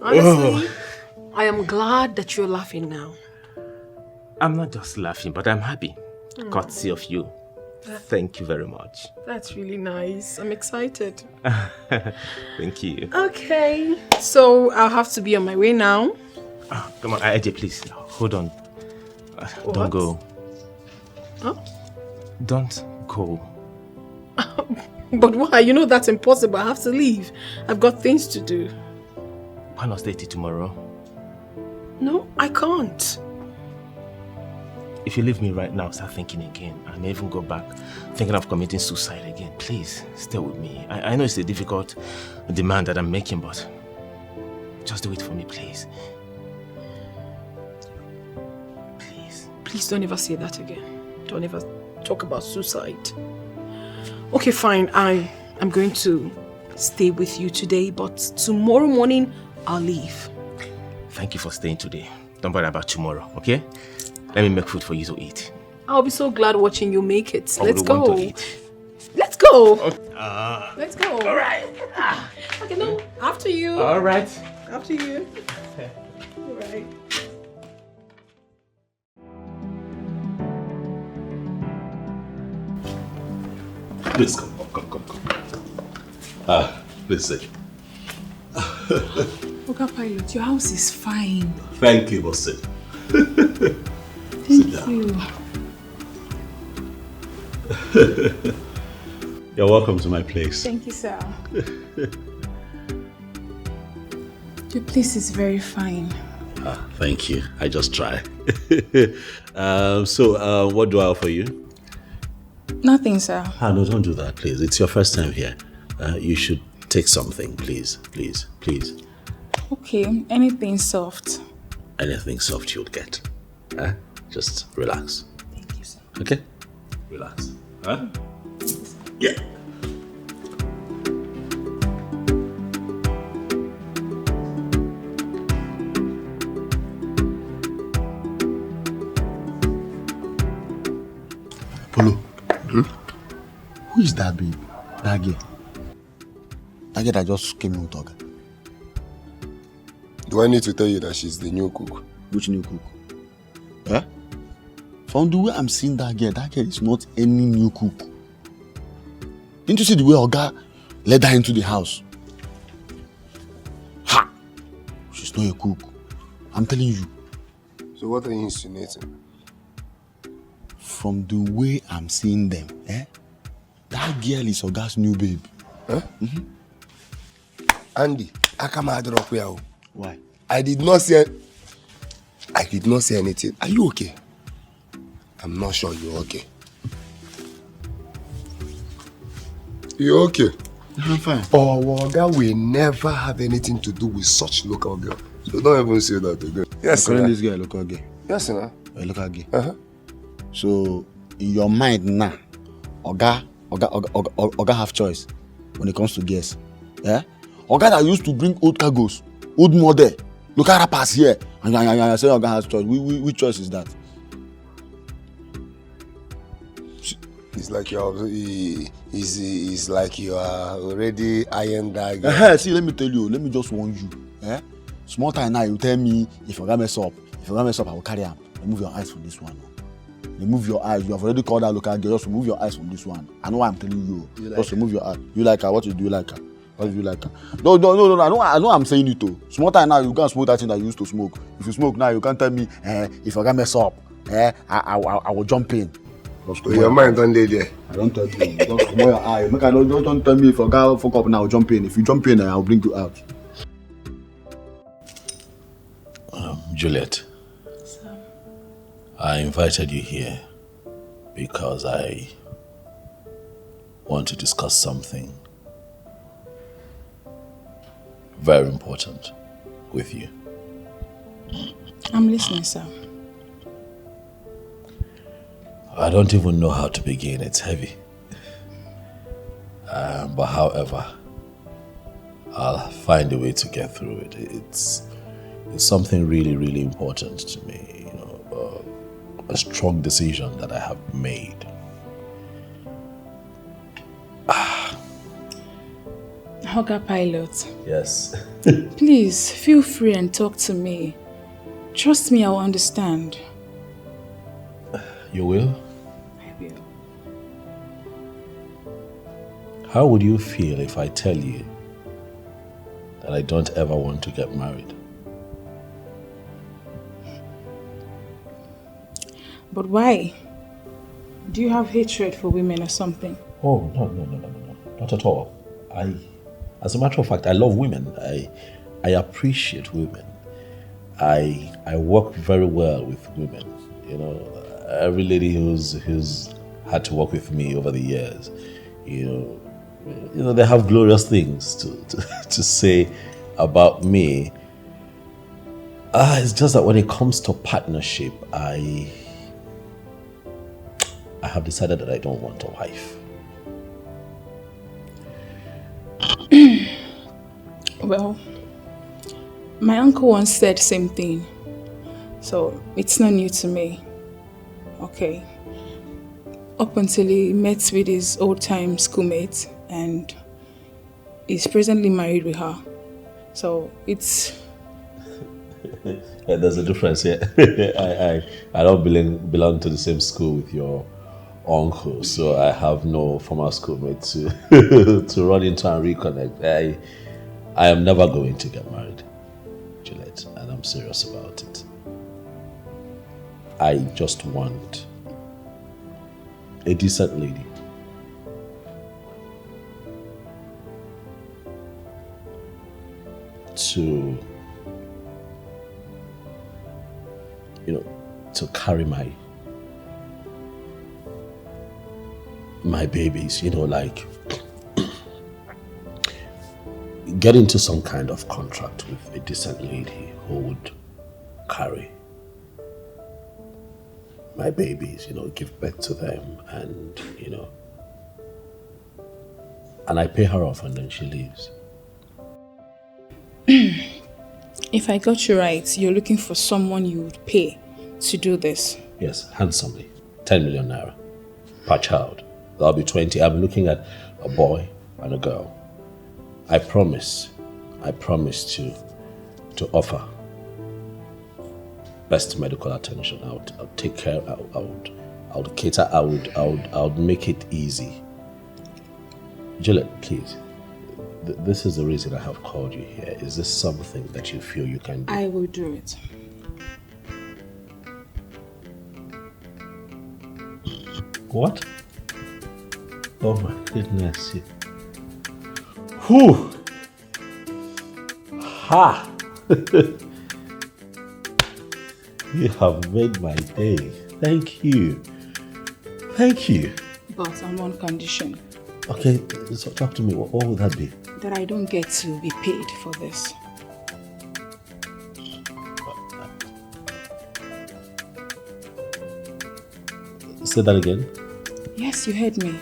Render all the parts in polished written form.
Honestly, I am glad that you're laughing now. I'm not just laughing, but I'm happy. Courtesy of you. Thank you very much. That's really nice. I'm excited. Thank you. Okay, so I'll have to be on my way now. Come on, AJ, please. Hold on. Don't go. Huh? Don't go. But why? You know that's impossible. I have to leave. I've got things to do. Why not stay till tomorrow? No, I can't. If you leave me right now, start thinking again. I may even go back thinking of committing suicide again. Please, stay with me. I know it's a difficult demand that I'm making, but just do it for me, please. Please. Please don't ever say that again. Don't ever talk about suicide. Okay, fine. I'm going to stay with you today, but tomorrow morning, I'll leave. Thank you for staying today. Don't worry about tomorrow, okay? Let me make food for you to eat. I'll be so glad watching you make it. Let's go. Let's go. Okay. Let's go. All right. Okay, no. After you. All right. After you. All right. Please come. Please sit. Oga Pilot, your house is fine. Thank you, but sit. Thank you. You're welcome to my place. Thank you, sir. Your place is very fine. Thank you. I just try. So, what do I offer you? Nothing, sir. No, don't do that, please. It's your first time here. You should take something, please. Please. Okay, anything soft. Anything soft you'll get. Just relax. Thank you, sir. Okay? Relax. Yeah. Polo. Who is that babe? That girl? That girl that just came in talking. Do I need to tell you that she's the new cook? Which new cook? Huh? From the way I'm seeing that girl is not any new cook. Didn't you see the way Oga led her into the house? Ha! She's not a cook. I'm telling you. So what are you insinuating? From the way I'm seeing them, that girl is Oga's new babe. Huh? Mm-hmm. Andy, I come out of here. Why? I did not say anything. Are you okay? I'm not sure you're okay. You okay? I'm fine. Oh, well, that will never have anything to do with such local girl. So don't even say that again. Yes, sir. Calling this girl a local girl? Yes, sir. A local girl? Uh-huh. So, in your mind now, Oga have choice when it comes to girls. Yeah? Oga that used to bring old cargoes, old model, local rappers here, and you say Oga has choice. Which choice is that? It's like you are already iron that guy. See, let me tell you. Let me just warn you. Small time now, you tell me if Oga mess up. If Oga mess up, I will carry him. Remove your eyes from this one. Remove your eyes. You have already called that local girl. Just remove your eyes from this one. I know what I'm telling you. Just remove your eyes. You like her? What do you like her? What do you like her? No. I know I'm saying it too. Small time now, you can't smoke that thing that you used to smoke. If you smoke now, you can't tell me if Oga mess up. I will jump in. Your mind don't lay there. I don't tell you. Just come your eye. Don't tell me if Oga fuck up now, I'll jump in. If you jump in, I'll bring you out. Juliet. Sir. I invited you here because I want to discuss something very important with you. I'm listening, sir. I don't even know how to begin. It's heavy. But however, I'll find a way to get through it. It's something really, really important to me. You know, a strong decision that I have made. Hogger Pilot, Yes. please feel free and talk to me. Trust me, I'll understand. You will? I will. How would you feel if I tell you that I don't ever want to get married? But why? Do you have hatred for women or something? Oh, no. Not at all. As a matter of fact, I love women. I appreciate women. I work very well with women. You know, every lady who's had to work with me over the years, you know, they have glorious things to say about me. It's just that when it comes to partnership, I have decided that I don't want a wife. Well, my uncle once said same thing, so it's not new to me. Okay. Up until he met with his old-time schoolmate and is presently married with her. So it's... Yeah, there's a difference here. I don't belong to the same school with your uncle, so I have no former schoolmate to run into and reconnect. I am never going to get married, Juliet, and I'm serious about it. I just want a decent lady. To, to carry my babies, like get into some kind of contract with a decent lady who would carry my babies, give birth to them, and and I pay her off and then she leaves. If I got you right, you're looking for someone you would pay to do this. Yes, handsomely. 10 million naira per child. That'll be 20. I'm looking at a boy and a girl. I promise to offer best medical attention. I'll take care. I would cater. I would make it easy. Juliet, please. This is the reason I have called you here. Is this something that you feel you can do? I will do it. What? Oh my goodness. Whew. Ha! You have made my day. Thank you. Thank you. But on one condition. Okay, so talk to me. What would that be? That I don't get to be paid for this. Say that again. Yes, you heard me.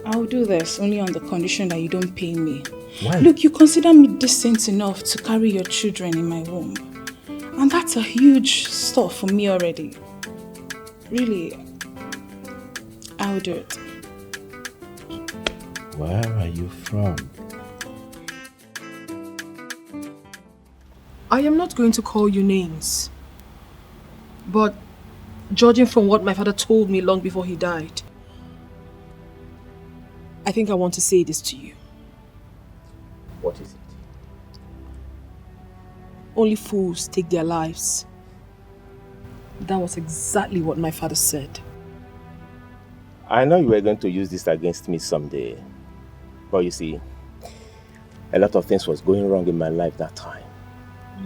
I'll do this only on the condition that you don't pay me. Why? Look, you consider me decent enough to carry your children in my womb. And that's a huge stuff for me already. Really, I'll do it. Where are you from? I am not going to call you names. But judging from what my father told me long before he died, I think I want to say this to you. What is it? Only fools take their lives. That was exactly what my father said. I know you were going to use this against me someday. But you see, a lot of things was going wrong in my life that time.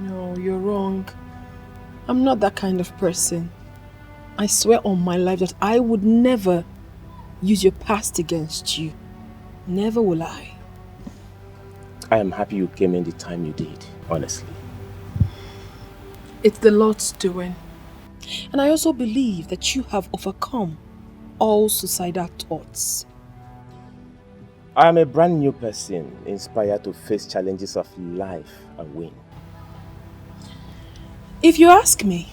No, you're wrong. I'm not that kind of person. I swear on my life that I would never use your past against you. Never will I. I am happy you came in the time you did, honestly. It's the Lord's doing. And I also believe that you have overcome all suicidal thoughts. I am a brand new person, inspired to face challenges of life and win. If you ask me,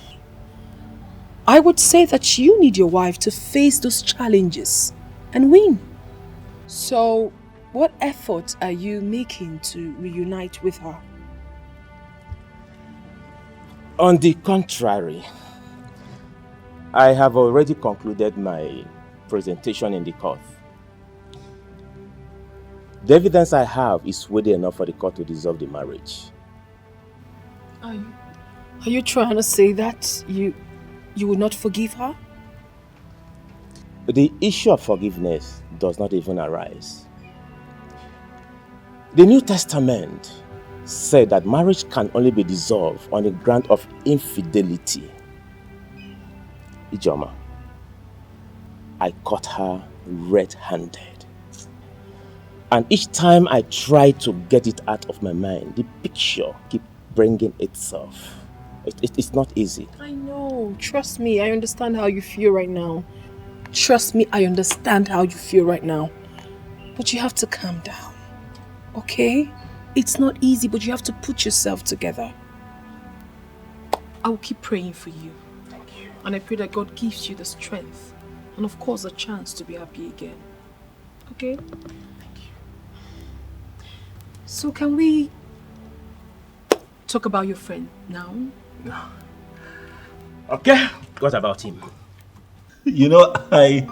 I would say that you need your wife to face those challenges and win. So, What efforts are you making to reunite with her? On the contrary, I have already concluded my presentation in the court. The evidence I have is weighty enough for the court to dissolve the marriage. Are you trying to say that you will not forgive her? The issue of forgiveness does not even arise. The New Testament said that marriage can only be dissolved on the ground of infidelity. Ijoma, I caught her red-handed. And each time I try to get it out of my mind, the picture keeps bringing itself. It's not easy. I know. Trust me, I understand how you feel right now. Trust me, I understand how you feel right now. But you have to calm down. Okay? It's not easy, but you have to put yourself together. I will keep praying for you. Thank you. And I pray that God gives you the strength and of course a chance to be happy again. Okay? Thank you. So can we talk about your friend now? No. Okay, what about him? You know, I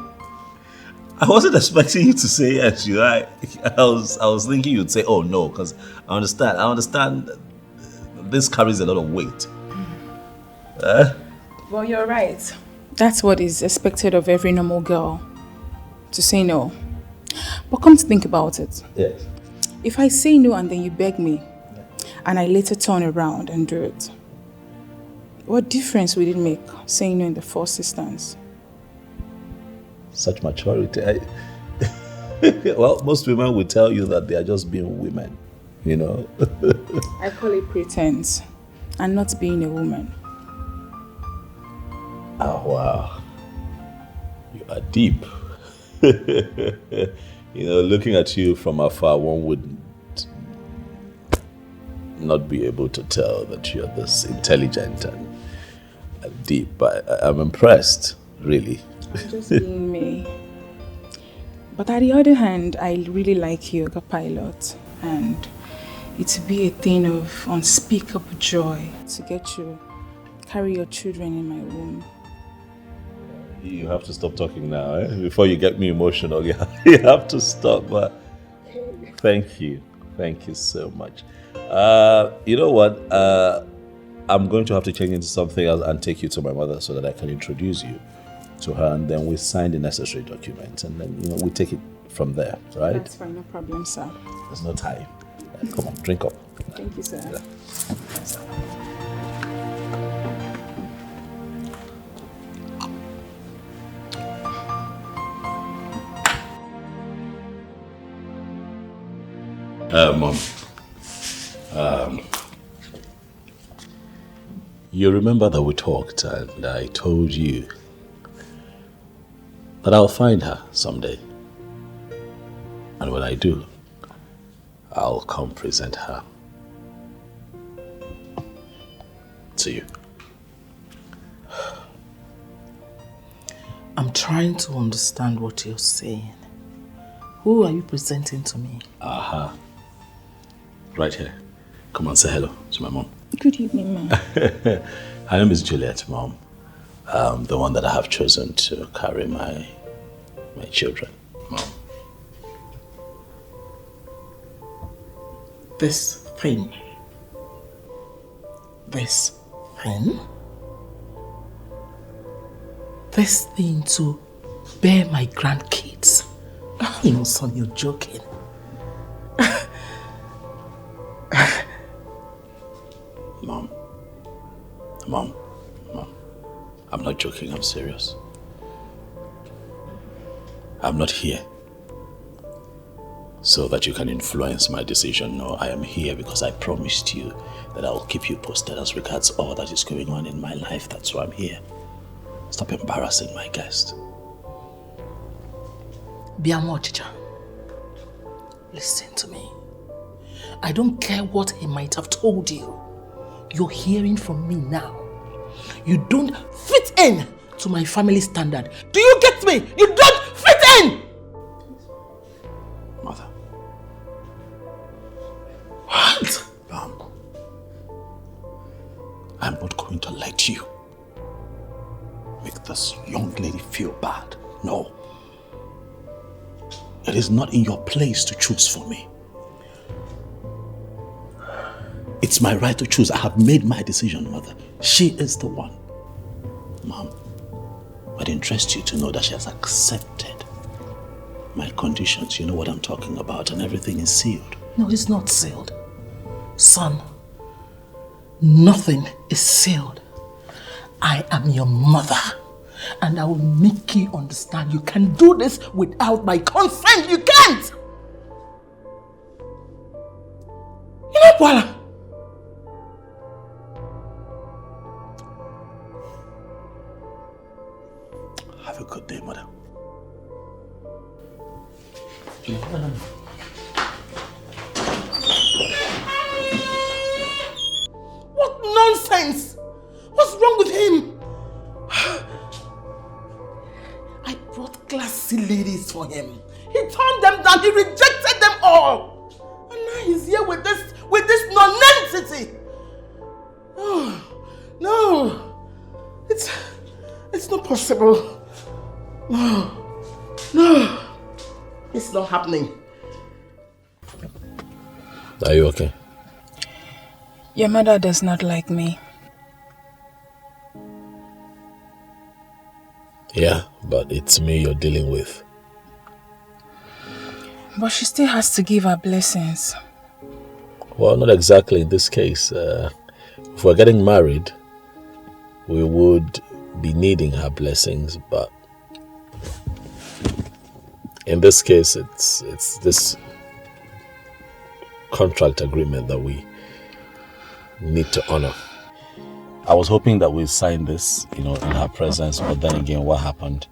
wasn't expecting you to say yes. You know, I was thinking you'd say, "Oh no," because I understand. This carries a lot of weight. Well, you're right. That's what is expected of every normal girl, to say no. But come to think about it. Yes. If I say no and then you beg me, and I later turn around and do it, what difference would it make saying no in the first instance? Such maturity. Well, most women will tell you that they are just being women, you know. I call it pretense and not being a woman. Oh, wow. You are deep. You know, looking at you from afar, one would not be able to tell that you're this intelligent and deep. But I'm impressed, really. Just being me. But on the other hand, I really like yoga pilot, and it would be a thing of unspeakable joy to get to carry your children in my womb. You have to stop talking now, eh? Before you get me emotional. You have to stop. But thank you so much. You know what? I'm going to have to change into something else and take you to my mother so that I can introduce you to her, and then we sign the necessary documents, and then we take it from there, right? That's fine, no problem, sir. There's no time. Come on, drink up. Thank you, sir. Yeah. Mom, you remember that we talked and I told you that I'll find her someday. And when I do, I'll come present her to you. I'm trying to understand what you're saying. Who are you presenting to me? Aha. Right here. Come on, say hello to my mom. Good evening, ma'am. Her name is Juliet, Mom. The one that I have chosen to carry my children, Mom. This thing. This thing to bear my grandkids. You know, son, you're joking. Mom, I'm not joking, I'm serious. I'm not here so that you can influence my decision. No, I am here because I promised you that I will keep you posted as regards all that is going on in my life. That's why I'm here. Stop embarrassing my guest. Biamo Chicha, listen to me. I don't care what he might have told you. You're hearing from me now. You don't fit in to my family standard. Do you get me? You don't fit in! Mother, What? I'm not going to let you make this young lady feel bad. No. It is not in your place to choose for me. It's my right to choose. I have made my decision, Mother. She is the one. Mom, it interests you to know that she has accepted my conditions. You know what I'm talking about, and everything is sealed. No, it's not sealed. Son, nothing is sealed. I am your mother, and I will make you understand you can do this without my consent. You can't! You know, Paula? Have a good day, Mother. What nonsense! What's wrong with him? I brought classy ladies for him. He turned them down. He rejected them all. And now he's here with this nonentity. Oh, no. It's not possible. No. It's not happening. Are you okay? Your mother does not like me. Yeah, but it's me you're dealing with. But she still has to give her blessings. Well, not exactly in this case. If we're getting married, we would be needing her blessings, but in this case, it's this contract agreement that we need to honor. I was hoping that we'd sign this, in her presence, but then again, what happened?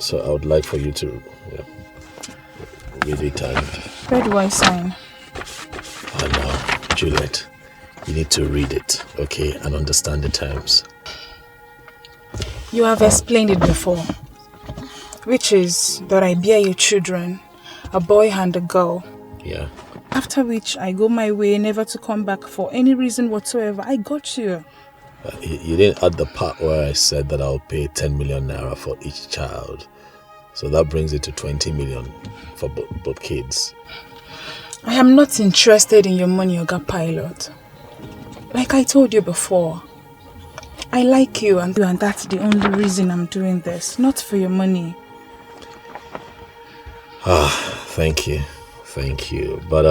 So I would like for you to read it and... Where do I sign? Oh no, Juliet, you need to read it, okay, and understand the terms. You have explained it before, which is that I bear you children, a boy and a girl. Yeah. After which I go my way, never to come back for any reason whatsoever. I got you. You didn't add the part where I said that I'll pay 10 million naira for each child. So that brings it to 20 million for both kids. I am not interested in your money, Oga Pilot. Like I told you before, I like you and that's the only reason I'm doing this, not for your money. Thank you. But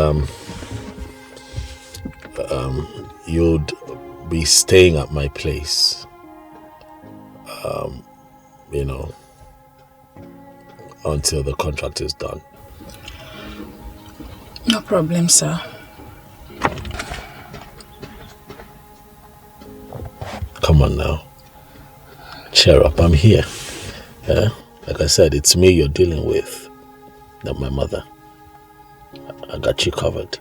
you'd be staying at my place, until the contract is done. No problem, sir. Come on now. Cheer up, I'm here. Yeah? Like I said, it's me you're dealing with, not my mother. I got you covered.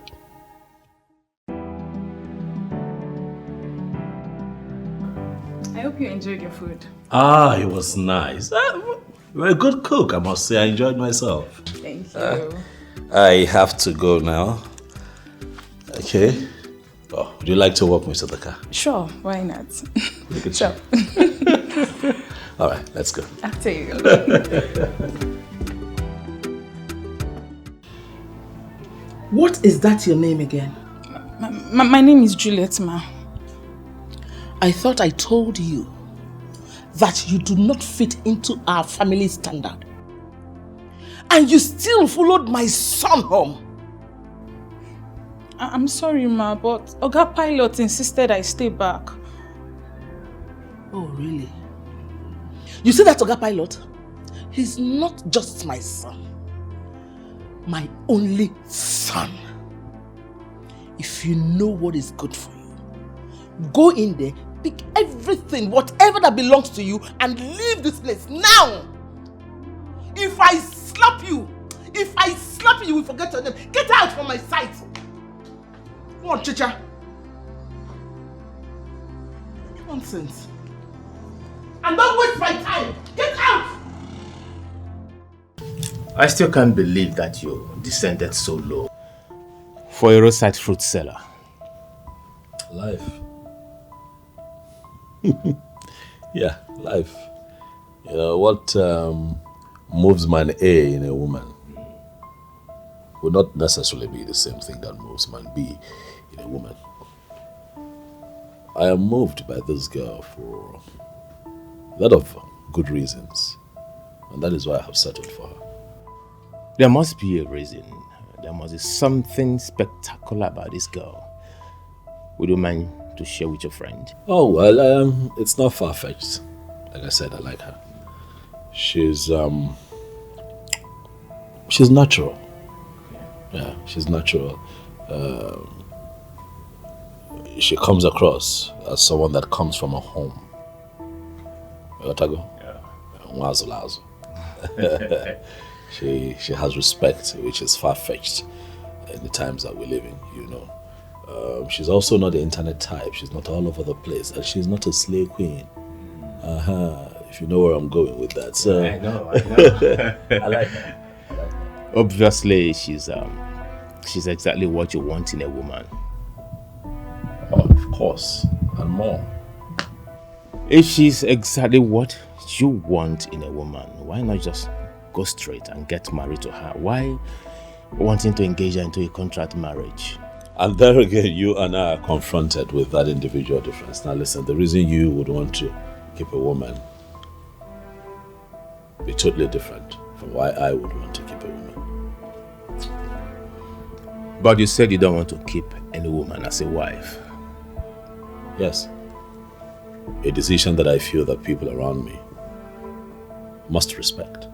I hope you enjoyed your food. It was nice. You're a good cook, I must say. I enjoyed myself. Thank you. I have to go now. Okay. Oh, would you like to walk me to the car? Sure, why not? Sure. All right, let's go. After you. What is that your name again? My name is Juliet, ma. I thought I told you that you do not fit into our family standard. And you still followed my son home. I'm sorry, ma, but Oga Pilot insisted I stay back. Oh, really? You see that Oga Pilot? He's not just my son. My only son. If you know what is good for you, go in there, pick everything, whatever that belongs to you, and leave this place now. If I slap you, you will forget your name. Get out from my sight. Come on, Chicha. Nonsense. And don't waste my time. Get out. I still can't believe that you descended so low for a roadside fruit seller. Life. Yeah, life. You know, what moves man A in a woman will not necessarily be the same thing that moves man B in a woman. I am moved by this girl for a lot of good reasons, and that is why I have settled for her. There must be a reason. There must be something spectacular about this girl. Would you mind to share with your friend? Oh, well, it's not far-fetched. Like I said, I like her. She's natural. Yeah, she's natural. She comes across as someone that comes from a home. Otago? Yeah. She has respect, which is far-fetched in the times that we live in, you know. She's also not the internet type. She's not all over the place. And she's not a slay queen. If you know where I'm going with that. So. I know. I like her. Obviously, she's exactly what you want in a woman. Oh, of course, and more. If she's exactly what you want in a woman, why not just go straight and get married to her? Why wanting to engage her into a contract marriage? And there again, you and I are confronted with that individual difference. Now listen, the reason you would want to keep a woman be totally different from why I would want to keep a woman. But you said you don't want to keep any woman as a wife. Yes. A decision that I feel that people around me must respect.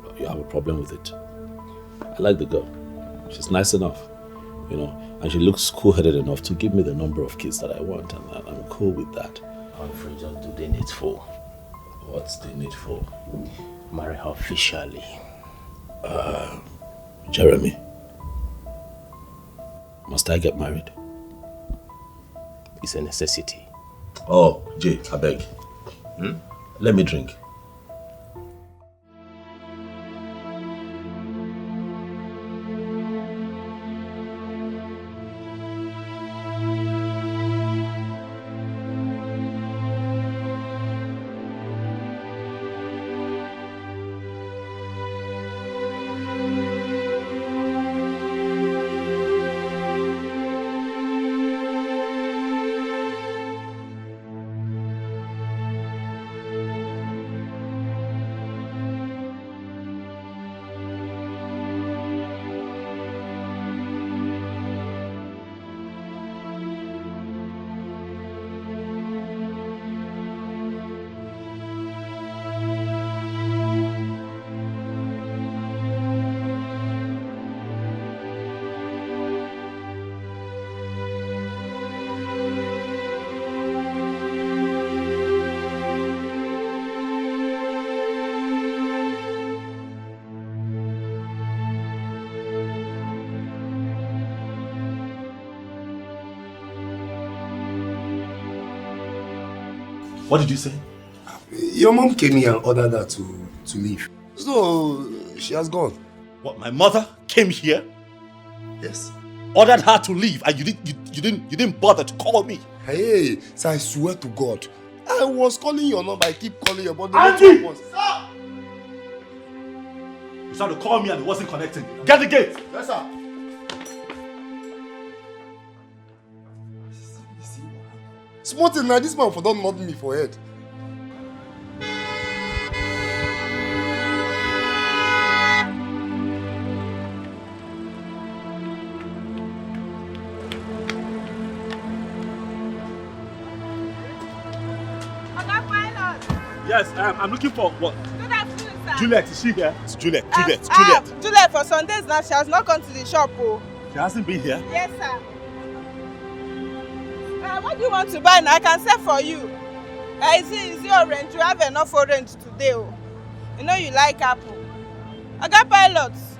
But you have a problem with it. I like the girl. She's nice enough, you know, and she looks cool-headed enough to give me the number of kids that I want, and I'm cool with that. Humphrey, just do the needful. What's the needful? Marry her officially. Jeremy, must I get married? It's a necessity. Oh, Jay, I beg. Let me drink. What did you say? Your mom came here and ordered her to leave. So, she has gone. What, my mother came here? Yes. Ordered her to leave and you didn't bother to call me? Hey, sir, I swear to God. I was calling your number, I keep calling your body. Andy! Stop! You started to call me and it wasn't connecting. Get the gate! Yes, sir. Small thing, now this man for don't nod me for head. Yes, I'm looking for what? Good afternoon, sir. Juliet, is she here? It's Juliet. Juliet for Sundays now. She has not come to the shop. Oh. She hasn't been here? Yes, sir. What do you want to buy now? I can sell for you. Is it orange? You have enough orange today. Oh. You know you like apple. I got pilots.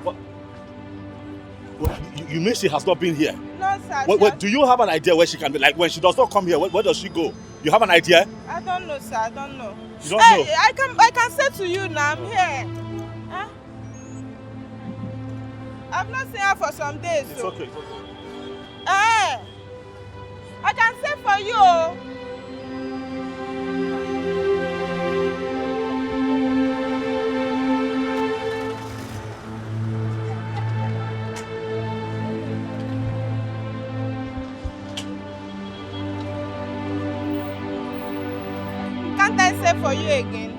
What? You mean she has not been here? No, sir. Do you have an idea where she can be? Like when she does not come here, where does she go? You have an idea? I don't know, sir. I don't know. You don't know? I can say to you now, I'm here. Huh? I've not seen her for some days. It's okay, it's okay. I can say for you. Can't I say for you again?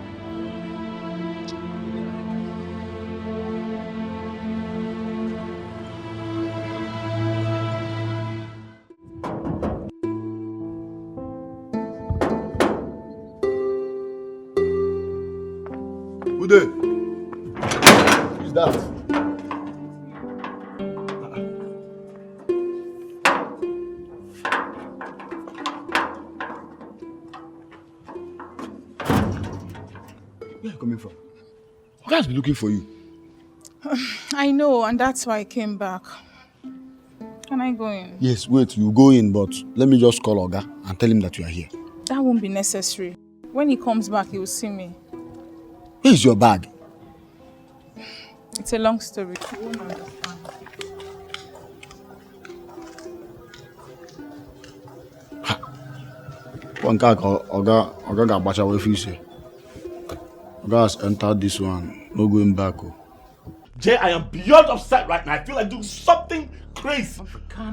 Who there? Who's that? Where are you coming from? Oga has been looking for you. I know, and that's why I came back. Can I go in? Yes, wait, you go in, but let me just call Oga and tell him that you are here. That won't be necessary. When he comes back, he will see me. Where is your bag? It's a long story. You won't understand. One guy Oga got bacha away for you. Oga has entered this one. No going back. Oh. Jay, I am beyond upset right now. I feel like doing something crazy.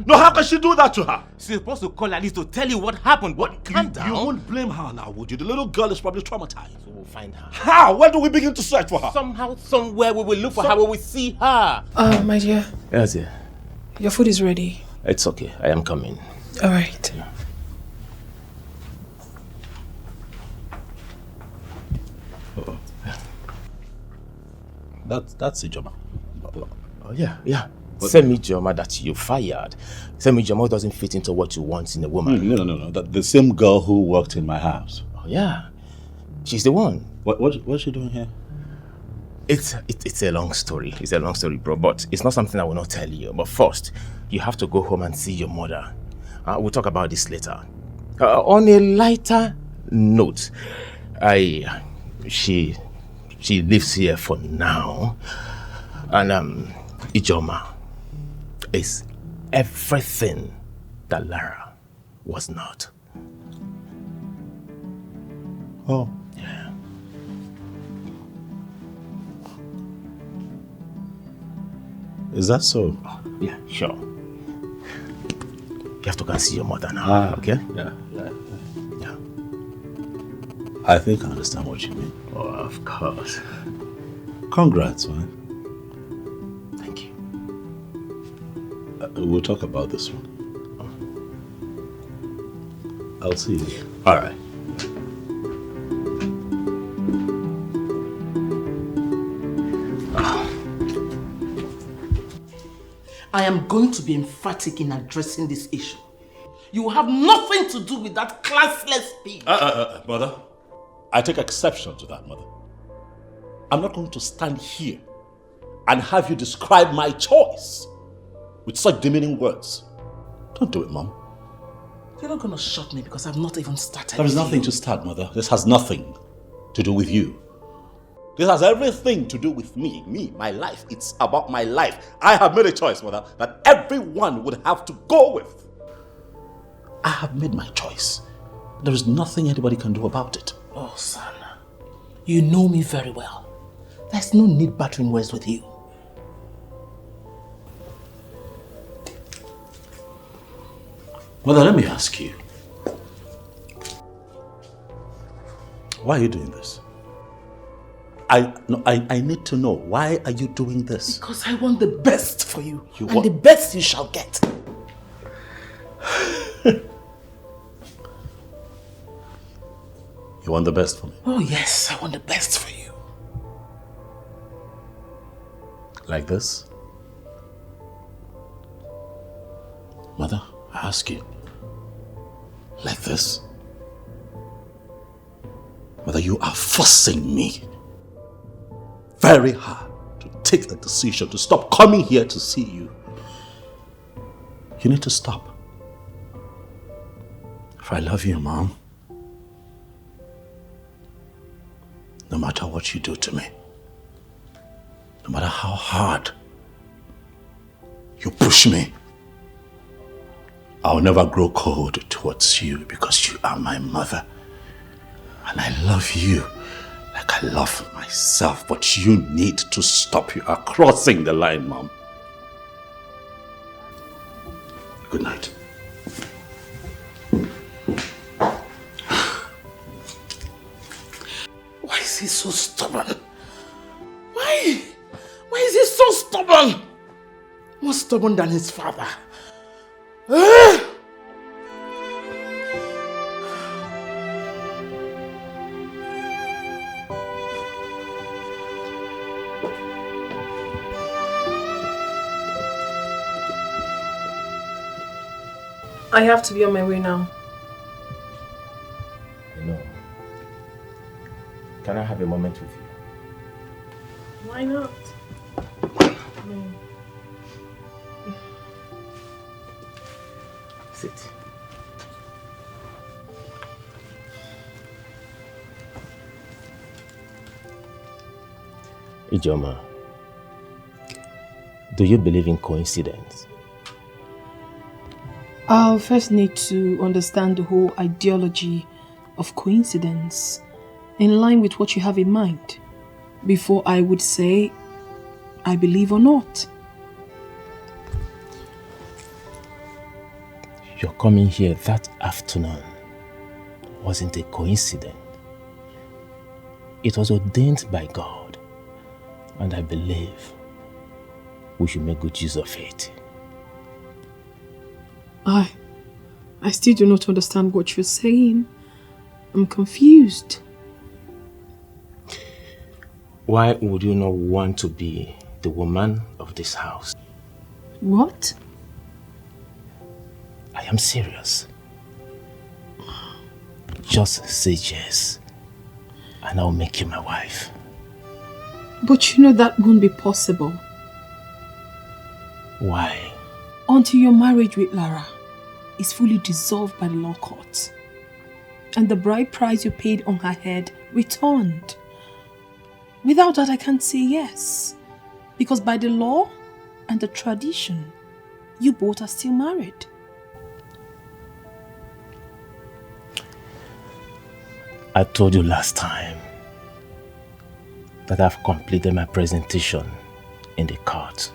No, how can she do that to her? She's supposed to call at least to tell you what happened, but calm down. You won't blame her now, would you? The little girl is probably traumatized. So we'll find her. How? Where do we begin to search for her? Somehow, somewhere we will look for her when we see her. My dear. Yes, yeah. Your food is ready. It's okay. I am coming. All right. Yeah. That's Ijoma. Oh, yeah. Send me Joma that you fired. Send me Joma doesn't fit into what you want in a woman. No. The same girl who worked in my house. Oh, yeah. She's the one. What's she doing here? It's a long story. It's a long story, bro. But it's not something I will not tell you. But first, you have to go home and see your mother. We'll talk about this later. On a lighter note, she lives here for now, and Ijoma is everything that Lara was not. Oh. Yeah. Is that so? Oh, yeah, sure. You have to go and see your mother now, okay? Yeah. I think I understand what you mean. Oh, of course. Congrats, man. Thank you. We'll talk about this one. I'll see you. All right. I am going to be emphatic in addressing this issue. You will have nothing to do with that classless pig. Mother, I take exception to that, Mother. I'm not going to stand here and have you describe my choice with such demeaning words. Don't do it, Mom. You're not going to shut me because I've not even started. There is nothing to start, Mother. This has nothing to do with you. This has everything to do with me, my life. It's about my life. I have made a choice, Mother, that everyone would have to go with. I have made my choice. There is nothing anybody can do about it. Oh, son, you know me very well. There's no need battering words with you. Mother, let me ask you. Why are you doing this? I need to know. Why are you doing this? Because I want the best for you. And the best you shall get. You want the best for me? Oh yes, I want the best for you. Like this? Mother, I ask you. Like this? Mother, you are forcing me very hard to take the decision to stop coming here to see you. You need to stop. If I love you, Mom, matter what you do to me, no matter how hard you push me, I'll never grow cold towards you because you are my mother. And I love you like I love myself. But you need to stop. You are crossing the line, Mom. Good night. Why is he so stubborn? Why? Why is he so stubborn? More stubborn than his father. I have to be on my way now. No. Can I have a moment with you? Why not? Sit. Ijoma, do you believe in coincidence? I'll first need to understand the whole ideology of coincidence in line with what you have in mind before I would say I believe or not. Your coming here that afternoon wasn't a coincidence. It was ordained by God, and I believe we should make good use of it. I still do not understand what you're saying. I'm confused. Why would you not want to be the woman of this house? What? I am serious. Just say yes, and I'll make you my wife. But you know that won't be possible. Why? Until your marriage with Lara is fully dissolved by the law court and the bride price you paid on her head returned. Without that, I can't say yes. Because by the law and the tradition, you both are still married. I told you last time that I've completed my presentation in the court.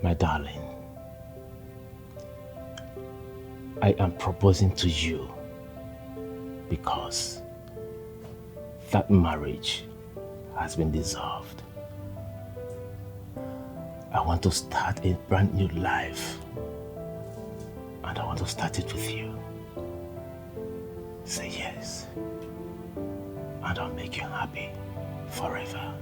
My darling, I am proposing to you because that marriage has been dissolved. I want to start a brand new life, and I want to start it with you. Say yes, and I'll make you happy forever.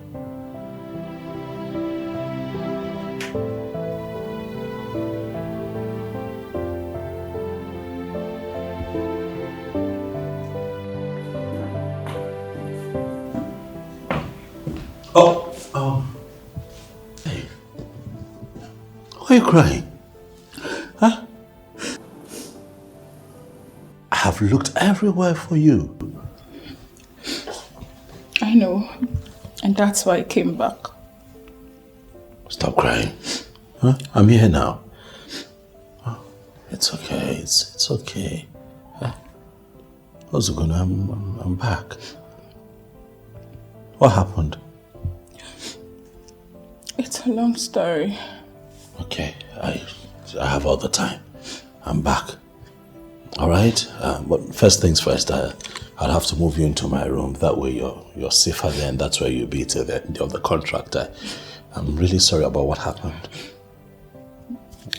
Hey, why are you crying? Huh? I have looked everywhere for you. I know, and that's why I came back. Stop crying. Huh? I'm here now. Oh, it's okay. It's okay. Huh? What's going on? I'm back. What happened? It's a long story. Okay, I have all the time. I'm back. All right. But first things first. I'll have to move you into my room. That way you're safer there, and that's where you'll be till the end of the contract. I'm really sorry about what happened.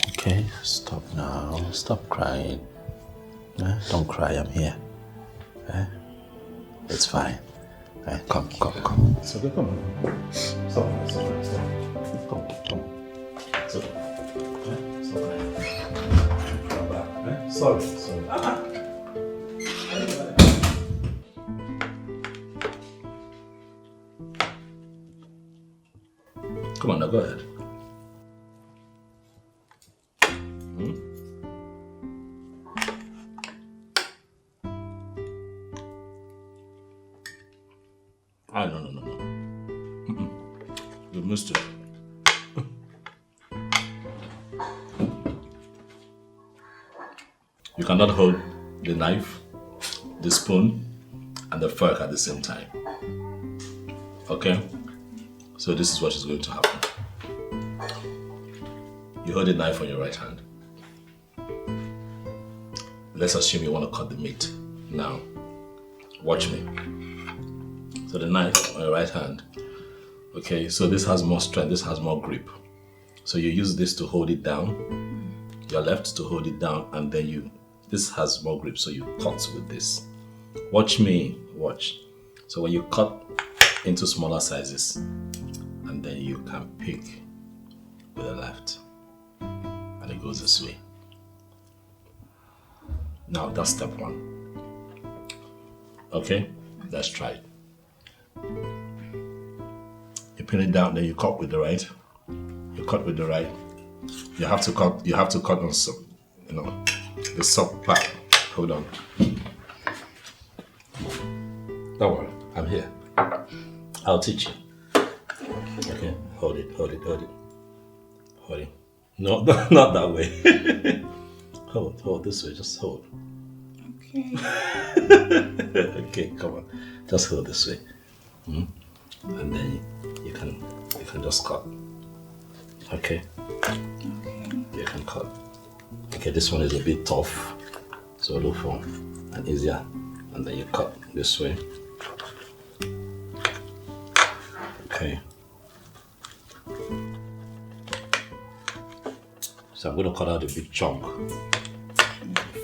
Okay, stop now. Stop crying. Don't cry. I'm here. It's fine. Come. It's okay. Come on. Stop. Come. It's okay. Stop. Come back. Sorry. Come on now, go ahead. Ah, no. You missed it. You cannot hold the knife, the spoon, and the fork at the same time. Okay? So this is what is going to happen. You hold the knife on your right hand. Let's assume you want to cut the meat. Now, watch me. So the knife on your right hand. Okay, so this has more strength, this has more grip. So you use this to hold it down, your left to hold it down, and then this has more grip, so you cut with this. Watch me, watch. So when you cut into smaller sizes, and then you can pick with the left, and it goes this way. Now that's step one. Okay, let's try it. You pin it down, then you cut with the right. You cut with the right. You have to cut on some, the soft part. Hold on. Don't worry, I'm here. I'll teach you. Okay, hold it. Hold it. No, not that way. Hold this way, just hold. Okay. Okay, come on. Just hold this way. And then you can just cut. Okay? You can cut. Okay, this one is a bit tough. So look for an easier. And then you cut this way. Okay. So I'm going to cut out a big chunk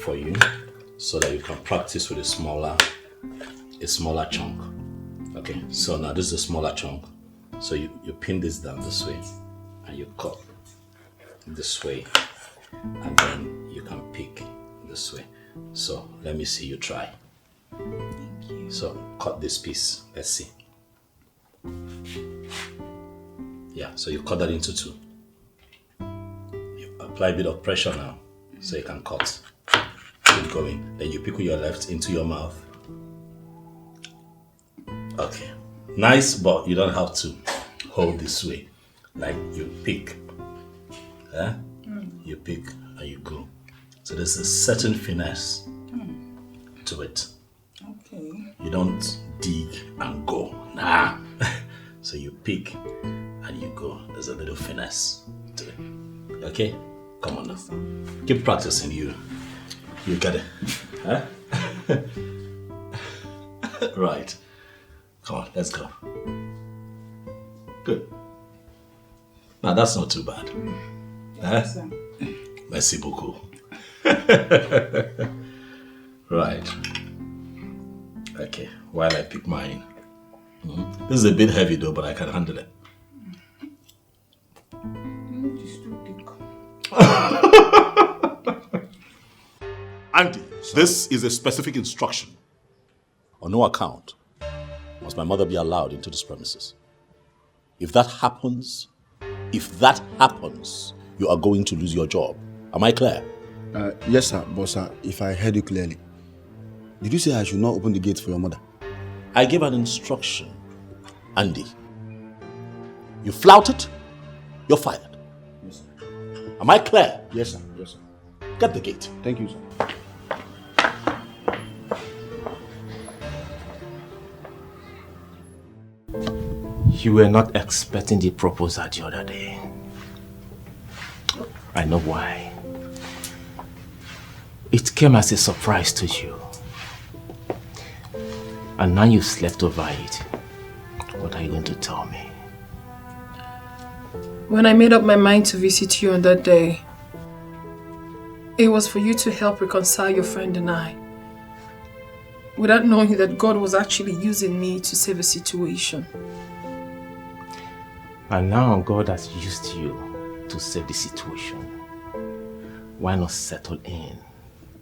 for you so that you can practice with a smaller chunk. Okay, so now this is a smaller chunk. So you pin this down this way and you cut this way and then you can pick this way. So let me see you try. Thank you. So cut this piece, let's see. Yeah, so you cut that into two. You apply a bit of pressure now so you can cut. Keep going. Then you pick with your left into your mouth. Okay, nice, but you don't have to hold this way. Like you pick, you pick and you go. So there's a certain finesse to it. Okay. You don't dig and go. Nah. So you pick and you go. There's a little finesse to it. Okay? Come on now. Keep practicing. You get it. Huh? Right. Come on, let's go. Good. Now that's not too bad. Yes, Huh? Merci beaucoup. Right. Okay, while I pick mine. This is a bit heavy though, but I can handle it. Auntie, this is a specific instruction. On no account must my mother be allowed into this premises. If that happens, you are going to lose your job. Am I clear? Yes, sir. But, sir, if I heard you clearly, did you say I should not open the gate for your mother? I gave an instruction. Andy, you flout it, you're fired. Yes, sir. Am I clear? Yes, sir. Yes, sir. Get the gate. Thank you, sir. You were not expecting the proposal the other day. I know why. It came as a surprise to you. And now you slept over it. What are you going to tell me? When I made up my mind to visit you on that day, it was for you to help reconcile your friend and I, without knowing that God was actually using me to save a situation. And now God has used you to save the situation. Why not settle in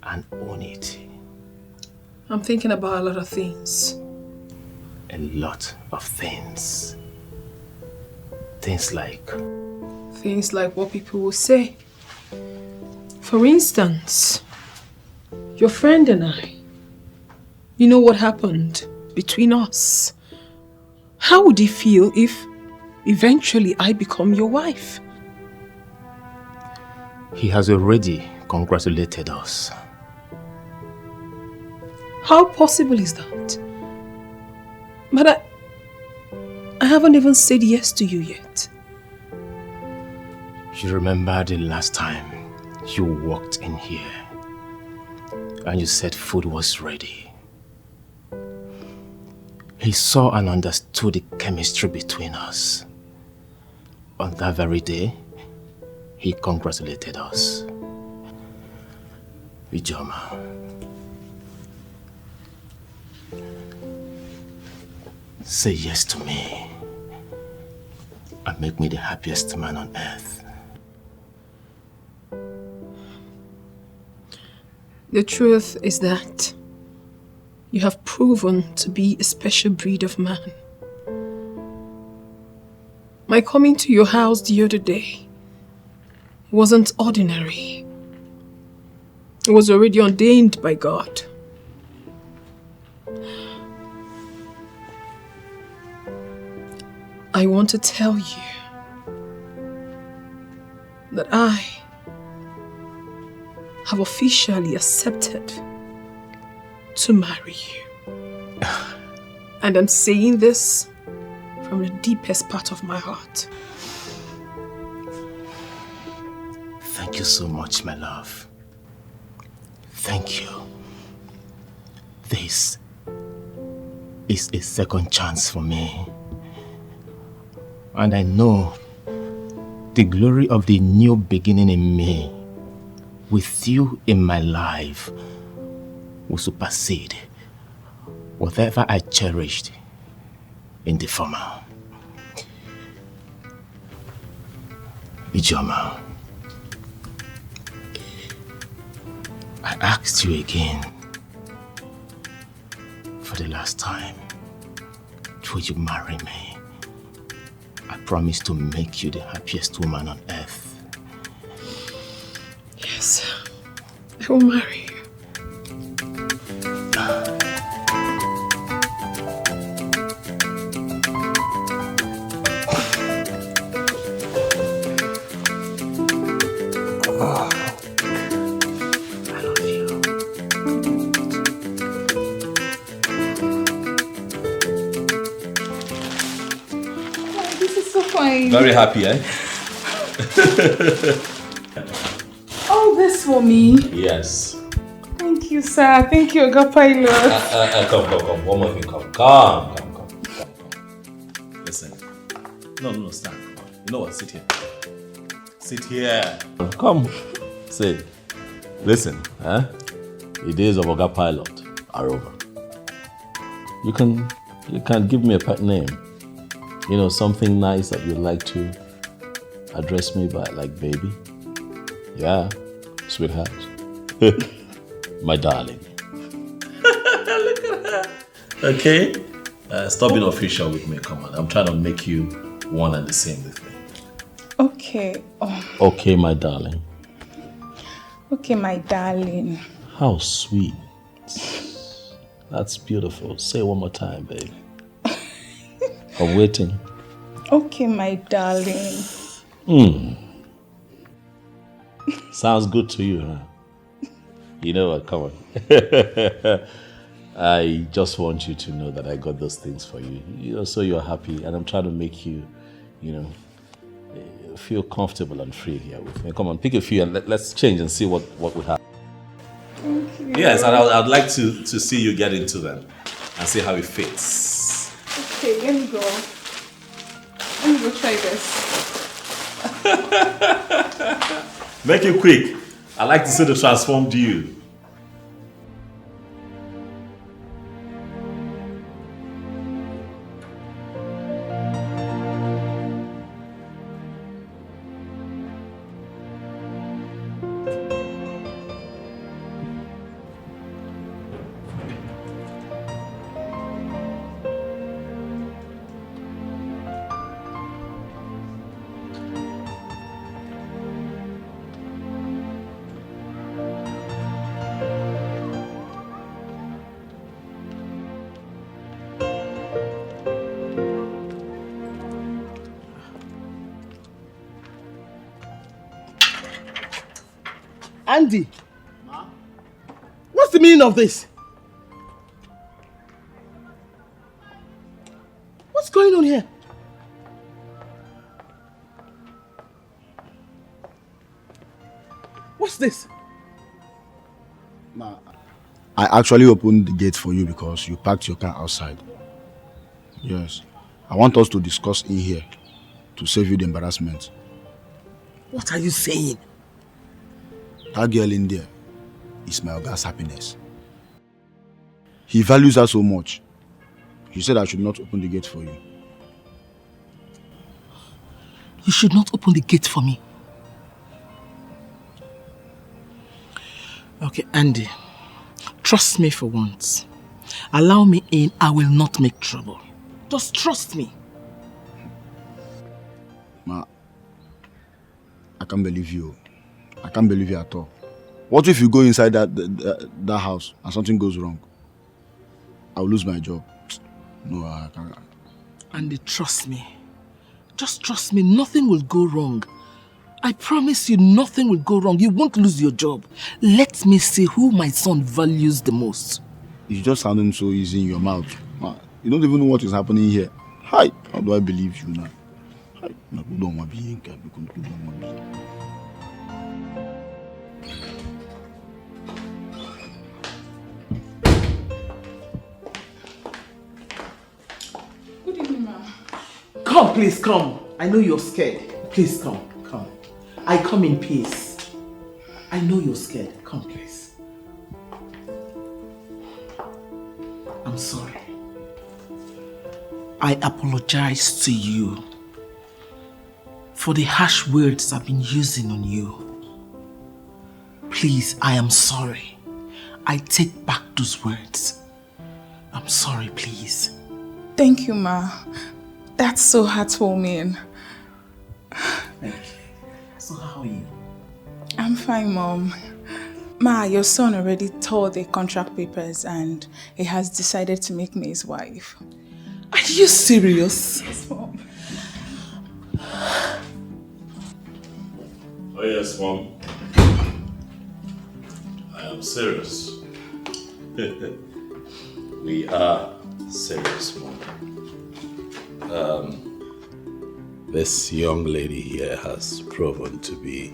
and own it? I'm thinking about a lot of things. A lot of things. Things like... Things like what people will say. For instance, your friend and I, you know what happened between us. How would you feel if eventually I become your wife? He has already congratulated us. How possible is that? But I haven't even said yes to you yet. You remember the last time you walked in here and you said food was ready. He saw and understood the chemistry between us. On that very day, he congratulated us. Ijoma, say yes to me and make me the happiest man on earth. The truth is that you have proven to be a special breed of man. My coming to your house the other day wasn't ordinary. It was already ordained by God. I want to tell you that I have officially accepted to marry you. And I'm saying this from the deepest part of my heart. Thank you so much, my love. Thank you. This is a second chance for me. And I know the glory of the new beginning in me, with you in my life, will supersede whatever I cherished in the former. Ijoma, I asked you again, for the last time, would you marry me? I promise to make you the happiest woman on earth. Yes, I will marry you. Very happy, eh? Oh, this for me? Yes. Thank you, sir. Thank you, Oga Pilot. Come. One more thing, come. Listen. No, stand. You know what? Sit here. Sit here. Come. Say. Listen, the days of Oga Pilot are over. You can give me a pet name. You know, something nice that you'd like to address me by, like baby. Yeah, sweetheart. My darling. Look at her. Okay? Stop being official with me, come on. I'm trying to make you one and the same with me. Okay. Oh. Okay, my darling. Okay, my darling. How sweet. That's beautiful. Say it one more time, baby. I'm waiting. Okay, my darling. Sounds good to you, huh? You know what? Come on. I just want you to know that I got those things for you. You know, so you're happy, and I'm trying to make you, you know, feel comfortable and free here with me. Come on, pick a few and let's change and see what we have. Thank you. Yes, and I'd like to see you get into them and see how it fits. Okay, let me go. Let me go try this. Make it quick. I like to see the transformed you. Andy. What's the meaning of this? What's going on here? What's this? Ma, I actually opened the gate for you because you parked your car outside. Yes. I want us to discuss in here to save you the embarrassment. What are you saying? That girl in there is my Oga's happiness. He values her so much. He said I should not open the gate for you. You should not open the gate for me. Okay, Andy. Trust me for once. Allow me in, I will not make trouble. Just trust me. Ma, I can't believe you. I can't believe you at all. What if you go inside that house and something goes wrong? I'll lose my job. No, I can't. Andy, trust me. Just trust me, nothing will go wrong. I promise you, nothing will go wrong. You won't lose your job. Let me see who my son values the most. It's just sounding so easy in your mouth. Ma, you don't even know what is happening here. Hi, how do I believe you now? Hi, no, you don't want to be in care. You don't want to be. Good evening, ma'am. Come, please, come. I know you're scared. Please, come. I come in peace. I know you're scared. Come, please. I'm sorry. I apologize to you for the harsh words I've been using on you. Please, I am sorry. I take back those words. I'm sorry, please. Thank you, Ma. That's so heartwarming. Thank you. So how are you? I'm fine, Mom. Ma, your son already tore the contract papers and he has decided to make me his wife. Are you serious? Yes, Mom. Oh yes, Mom. I am serious. We are serious, Mom. This young lady here has proven to be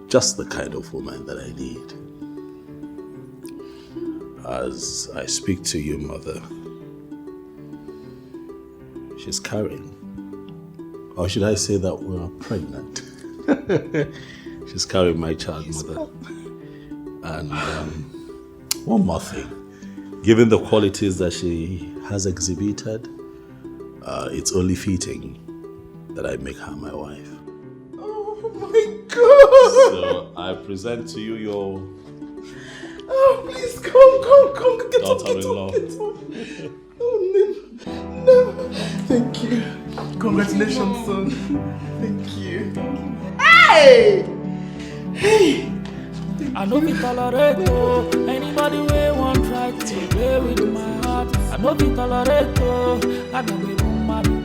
just the kind of woman that I need. As I speak to you, Mother, she's carrying. Or should I say that we're pregnant? She's carrying my child, Mother. And one more thing. Given the qualities that she has exhibited, it's only fitting that I make her my wife. Oh my God! So I present to you your... Oh, please, come, get up. Oh, no. Thank you. Congratulations, son. Thank you. Hey! I know we tolerate anybody we won't try to play with my heart. I know we tolerate I know we won't marry.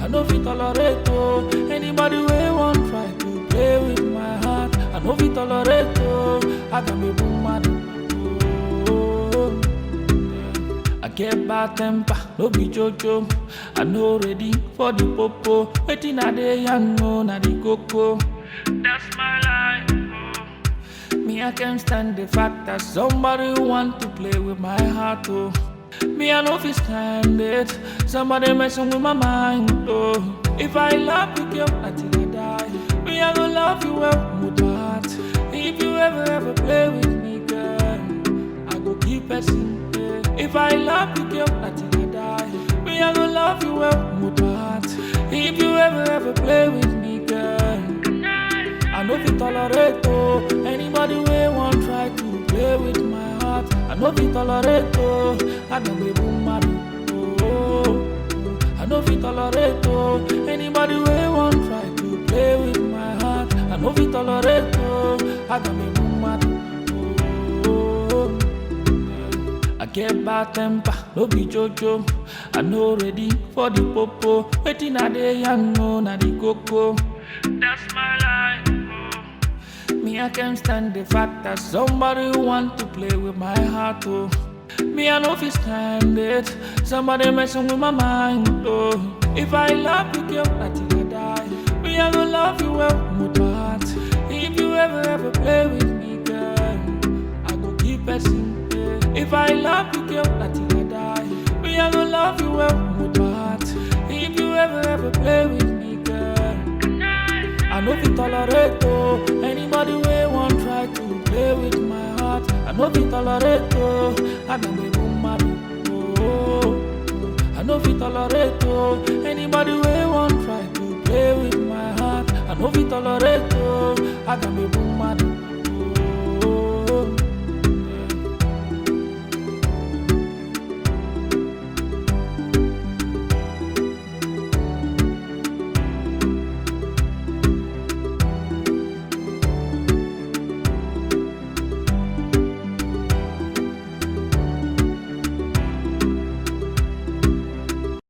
I know we tolerate anybody we won't try to play with my heart. I know we tolerate I know we won't marry. I get bad temper, no be jojo. I know ready for the popo. Waiting at the young no na the coco. That's my life. Me, I can't stand the fact that somebody want to play with my heart, oh. Me, I know if you stand it. Somebody messing with my mind, oh. If I love you, girl, until I die. Me, I gonna love you well with my heart. If you ever play with me, girl, I go keep pressing. If I love you, girl, until I die. Me, I gonna love you well with my heart. If you ever play with me, girl, I know we tolerate anybody we won't try to play with my heart. I know we tolerate I know we won't marry. I know we tolerate anybody we won't try to play with my heart. I know we tolerate I know we won't marry. I get bad temper, no be jojo. I know ready for the popo. Waiting at the young no na the coco. That's my life. Me, I can't stand the fact that somebody want to play with my heart, oh. Me, I know if you stand it. Somebody messing with my mind, oh. If I love you, girl, until I die. Me, I gonna love you well with my heart. If you ever play with me, girl, I go keep pressing. If I love you, girl, until I die. Me, I gonna love you well with my heart. If you ever play with me, girl, I know if you tolerate, oh. Anybody who won't try to play with my heart, I know if you tolerate, oh. I know be woman, oh. I know if you tolerate, oh. Anybody who won't try to play with my heart, I know if you tolerate, oh. I know be woman.